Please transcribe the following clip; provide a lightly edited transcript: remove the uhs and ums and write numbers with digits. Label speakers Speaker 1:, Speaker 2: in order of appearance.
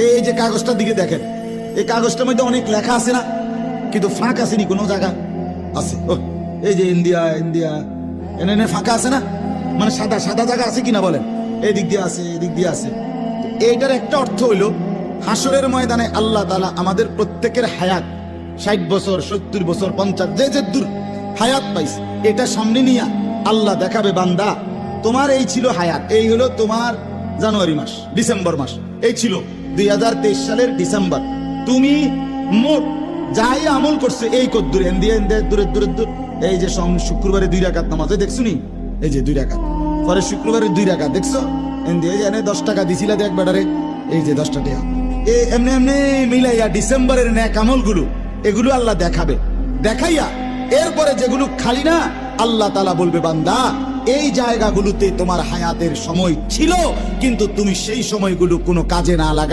Speaker 1: এই যে কাগজটার দিকে দেখেন, এই কাগজটার মধ্যে অনেক লেখা আছে না, কিন্তু ফাঁক আসেনি কোনো জায়গা আছে। ও এই যে ইন্ডিয়া ইন্ডিয়া, এনে ফাঁকা আছে না, মানে সাদা সাদা জায়গা আছে কিনা বলেন, এই দিক দিয়ে আছে, এই দিক দিয়ে আছে। এইটার একটা অর্থ হইল হাসরের ময়দানে আল্লাহ তাআলা আমাদের প্রত্যেকের হায়াত 60 বছর 70 বছর 50 যে দূর হায়াত পাইছে, এটা সামনে নিয়ে আল্লাহ দেখাবে, বান্দা তোমার এই ছিল হায়াত, এই হলো তোমার জানুয়ারি মাস, ডিসেম্বর মাস, এই ছিল 2023 সালের ডিসেম্বর। তুমি মোট যাই আমল করছে এই কদ্দুর এন্দিয়া এন্দিয়া দূরে দূরে দূর। এই যে শুক্রবারে 2 রাকাত নামাজ দেখছো নি, এই যে 2 রাকাত, পরে শুক্রবারে 2 রাকাত দেখছো এন্দিয়া, এনে 10 টাকা দিছিলা দেখ বেটারে, এই যে 10 টাকা এমনি এমনি মিলাইয়া ডিসেম্বরের ন্যাক আমলগুলো এগুলো আল্লাহ দেখাবে, দেখাইয়া এরপরে যেগুলো খালি না আল্লাহ তাআলা বলবে, বান্দা এই জায়গাগুলোতে তোমার হায়াতের সময় ছিল, কিন্তু তুমি সেই সময়গুলো কোনো কাজে না লাগা